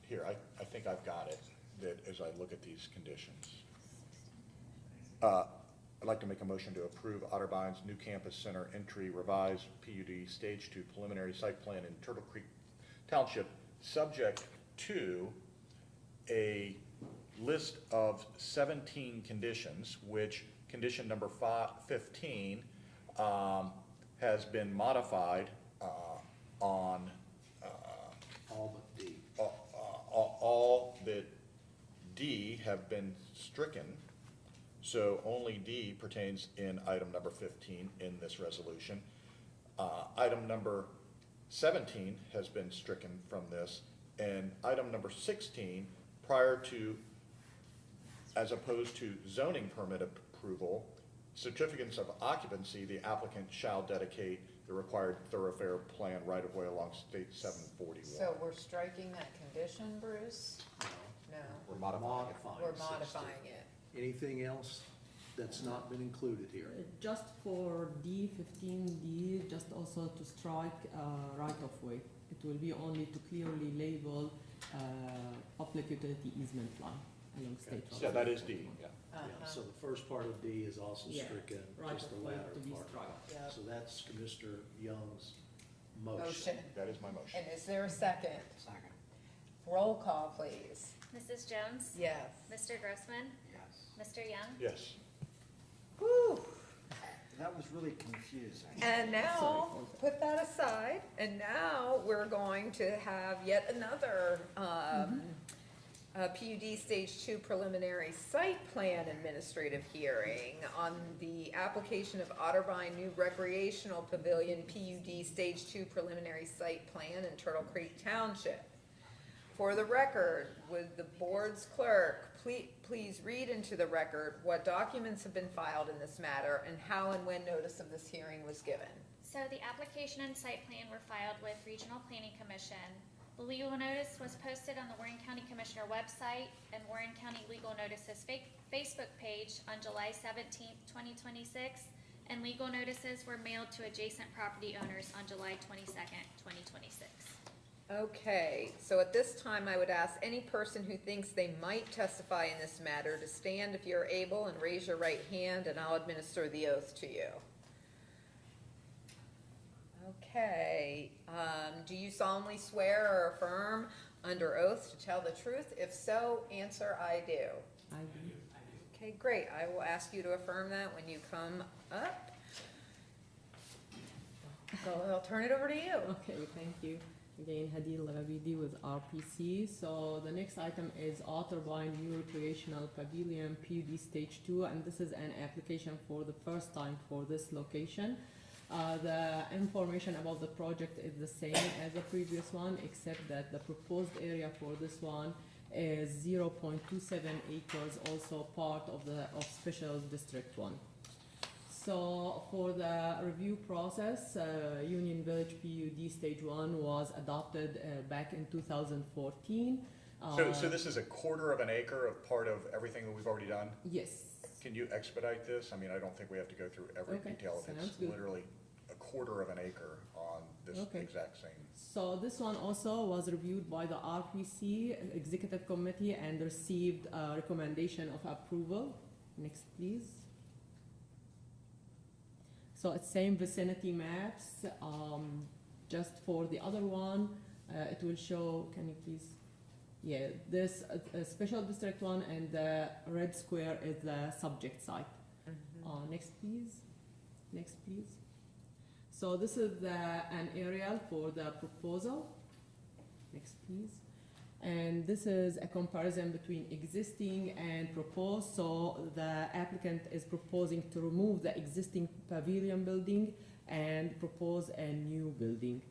Here, I think I've got it, that as I look at these conditions. I'd like to make a motion to approve Otterbeins New Campus Center entry revised PUD Stage 2 preliminary site plan in Turtle Creek Township, subject to a list of 17 conditions, which condition number 15 has been modified on All but D. all that D have been stricken. So only D pertains in item number 15 in this resolution. Item number 17 has been stricken from this, and item number 16, prior to, as opposed to zoning permit approval, certificates of occupancy, the applicant shall dedicate the required thoroughfare plan right-of-way along State 741. So we're striking that condition, Bruce? No, We're modifying it. Modifying. we're 16. modifying it. Anything else that's not been included here? Just for D15D, just also to strike right of way. It will be only to clearly label public utility easement line along state road. Yeah, that is D, yeah. Yeah, Uh-huh. so the first part of D is also Yeah, stricken, right just the of way latter to be part. struck. Yep. So that's Commissioner Young's motion. Motion. That is my motion. And is there a second? Second. Roll call, please. Mrs. Jones? Yes. Mr. Grossman? Yes. Mr. Young? Yes. Whew. That was really confusing. And now, put that aside, and now we're going to have yet another, PUD Stage 2 preliminary site plan administrative hearing on the application of Otterbein New Recreational Pavilion PUD Stage 2 preliminary site plan in Turtle Creek Township. For the record, would the board's clerk please read into the record what documents have been filed in this matter and how and when notice of this hearing was given? So the application and site plan were filed with Regional Planning Commission. The legal notice was posted on the Warren County Commissioner website and Warren County Legal Notices Facebook page on July 17th, 2026, and legal notices were mailed to adjacent property owners on July 22nd, 2026. Okay, so at this time, I would ask any person who thinks they might testify in this matter to stand if you're able and raise your right hand, and I'll administer the oath to you. Okay, do you solemnly swear or affirm under oath to tell the truth? If so, answer I do. I do. Okay, great. I will ask you to affirm that when you come up. So I'll turn it over to you. Okay, thank you. Again, Hadil Labidi with RPC. So the next item is Otterbein New Recreational Pavilion PUD Stage 2, and this is an application for the first time for this location. The information about the project is the same as the previous one, except that the proposed area for this one is 0.27 acres, also part of Special District 1. So for the review process, Union Village PUD Stage 1 was adopted back in 2014. So this is a quarter of an acre of part of everything that we've already done? Yes. Can you expedite this? I mean, I don't think we have to go through every Okay, detail. sounds It's good. literally a quarter of an acre on this Okay. exact same. So this one also was reviewed by the RPC Executive Committee and received a recommendation of approval. Next, please. So it's same vicinity maps. Just for the other one, it will show. Can you please? Yeah, this Special District 1 and the red square is the subject site. Next, please. Next, please. So this is an aerial for the proposal. Next, please. And this is a comparison between existing and proposed. So the applicant is proposing to remove the existing pavilion building and propose a new building.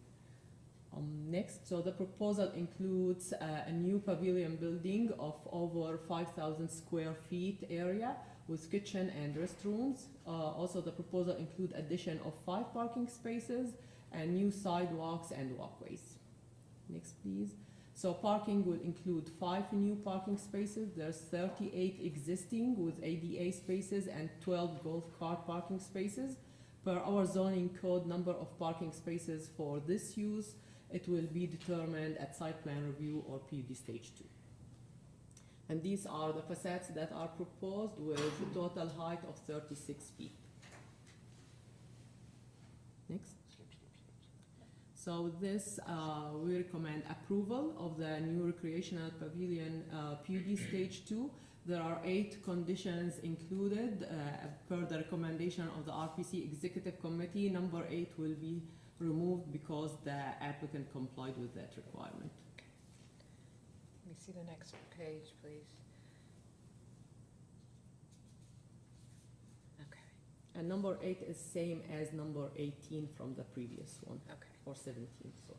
Next, so the proposal includes a new pavilion building of over 5,000 square feet area with kitchen and restrooms. Also, the proposal include addition of 5 parking spaces and new sidewalks and walkways. Next, please. So parking will include 5 new parking spaces. There's 38 existing with ADA spaces and 12 golf cart parking spaces. Per our zoning code, number of parking spaces for this use, it will be determined at site plan review or PUD stage 2. And these are the facades that are proposed with a total height of 36 feet. Next. So with this, we recommend approval of the new recreational pavilion PUD stage 2. There are 8 conditions included per the recommendation of the RPC Executive Committee. Number 8 will be removed because the applicant complied with that requirement. Let me see the next page, please. Okay, And number 8 is same as number 18 from the previous one, okay. or 17, sorry.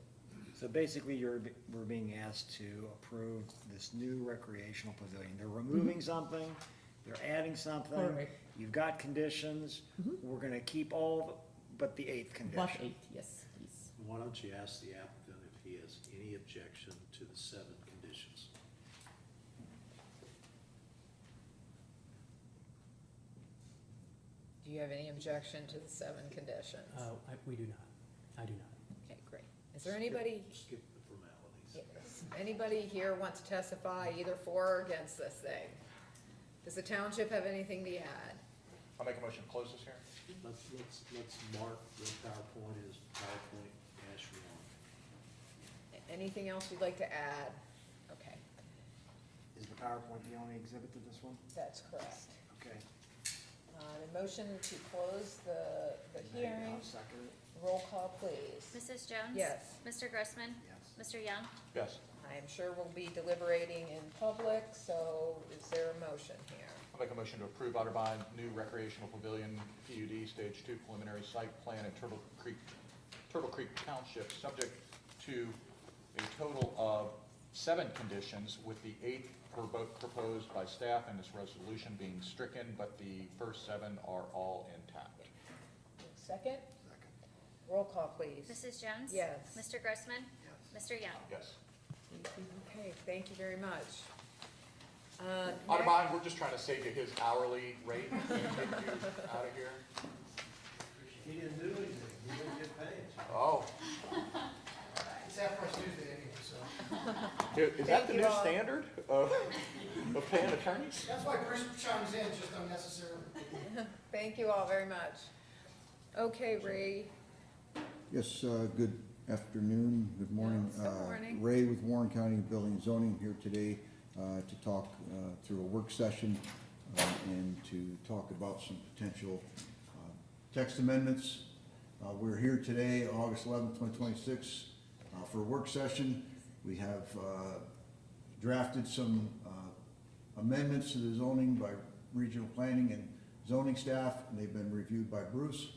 So basically, we're being asked to approve this new recreational pavilion. They're removing something, they're adding something. Correct. You've got conditions. We're gonna keep all but the 8th condition. But 8, yes, please. Why don't you ask the applicant if he has any objection to the 7 conditions? Do you have any objection to the 7 conditions? We do not. I do not. Okay, great. Is there anybody, Skip the formalities. yes, anybody here want to testify either for or against this thing? Does the township have anything to add? I'll make a motion to close this hearing. Let's mark the PowerPoint as PowerPoint -1. Anything else you'd like to add? Okay, Is the PowerPoint the only exhibit to this one? that's correct. Okay. The motion to close the hearing, I'll second it. roll call please. Mrs. Jones? Yes. Mr. Grossman? Yes. Mr. Young? Yes. I am sure we'll be deliberating in public, so is there a motion here? I'll make a motion to approve Otterbein new recreational pavilion PUD stage 2 preliminary site plan in Turtle Creek Township, subject to a total of 7 conditions, with the 8th proposed by staff and this resolution being stricken, but the first 7 are all intact. Second? Second. Roll call please. Mrs. Jones? Yes. Mr. Grossman? Yes. Mr. Young? Yes. Okay, thank you very much. Otterbein, we're just trying to save you his hourly rate and get you out of here. He didn't do anything, he didn't get paid. Oh, It's Half Price Tuesday anyway, so. is that the Thank you new all. standard of paying attorneys? That's why Chris chimes in, just unnecessarily. Thank you all very much. Okay, Ray, Yes, good afternoon, good morning. Yes, good morning. Ray with Warren County Building and Zoning here today to talk through a work session and to talk about some potential text amendments. We're here today, August 11th, 2026, for a work session. We have drafted some amendments to the zoning by regional planning and zoning staff, and they've been reviewed by Bruce.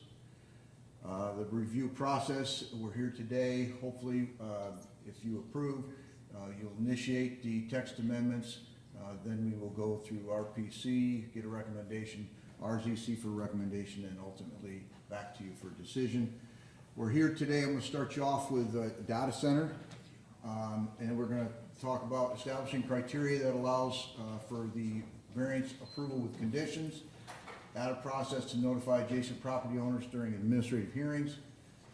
The review process, we're here today, hopefully, if you approve, you'll initiate the text amendments, then we will go through RPC, get a recommendation, RZC for a recommendation, and ultimately back to you for a decision. We're here today, I'm gonna start you off with a data center, and we're gonna talk about establishing criteria that allows for the variance approval with conditions, add a process to notify adjacent property owners during administrative hearings.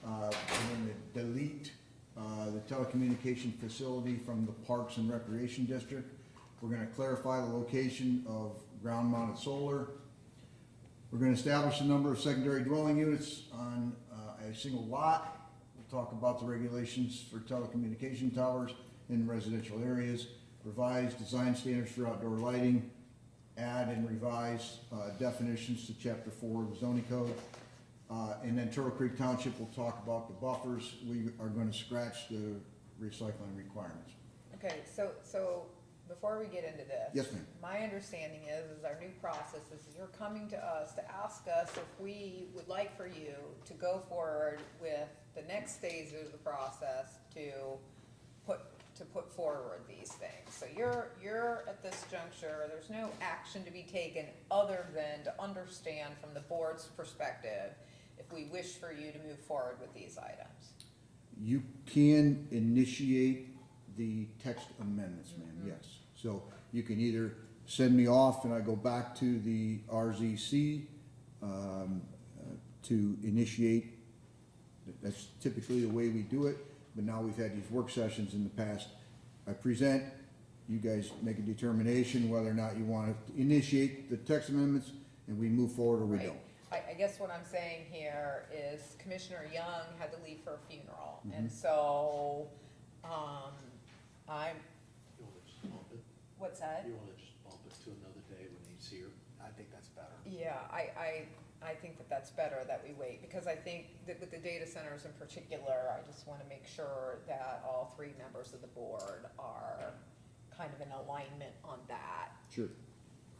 We're going to delete the telecommunication facility from the Parks and Recreation District. We're going to clarify the location of ground-mounted solar. We're going to establish the number of secondary dwelling units on a single lot. We'll talk about the regulations for telecommunication towers in residential areas, revise design standards for outdoor lighting, add and revise definitions to Chapter 4 of the zoning code. And then Turtle Creek Township will talk about the buffers. We are going to scratch the recycling requirements. okay, so before we get into this. Yes, ma'am. My understanding is our new process is you're coming to us to ask us if we would like for you to go forward with the next phase of the process to put forward these things. So you're at this juncture, there's no action to be taken other than to understand from the board's perspective if we wish for you to move forward with these items. You can initiate the text amendments, ma'am, yes. So you can either send me off and I go back to the RZC to initiate. That's typically the way we do it, but now we've had these work sessions in the past. I present, you guys make a determination whether or not you want to initiate the text amendments, and we move forward or we Right. don't. I guess what I'm saying here is Commissioner Young had to leave for a funeral, Mm-hmm. and so, I'm, You wanna just bump it? what's that? You wanna just bump it to another day when he's here? I think that's better. Yeah, I think that that's better that we wait, because I think that with the data centers in particular, I just wanna make sure that all three members of the board are kind of in alignment on that. Sure.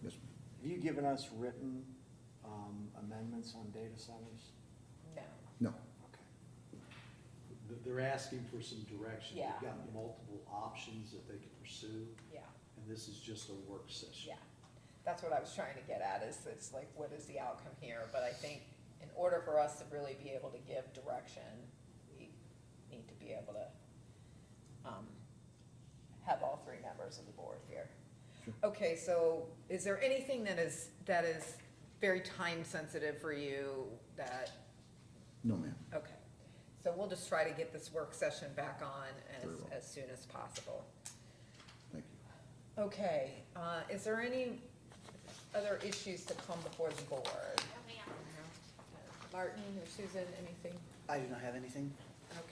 Yes, ma'am. Have you given us written amendments on data centers? No, No. Okay. They're asking for some direction. Yeah. They've got multiple options that they can pursue, yeah, and this is just a work session. yeah. That's what I was trying to get at, is it's like, what is the outcome here? But I think in order for us to really be able to give direction, we need to be able to, have all three members of the board here. Sure. Okay, so is there anything that is very time sensitive for you that, No, ma'am. okay. So we'll just try to get this work session back on Very well. as soon as possible. Thank you. Okay, is there any other issues to come before the board? Martin or Susan, anything? I do not have anything.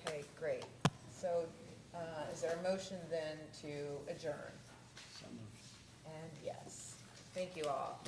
Okay, great. So, is there a motion then to adjourn? So moved. And yes, thank you all.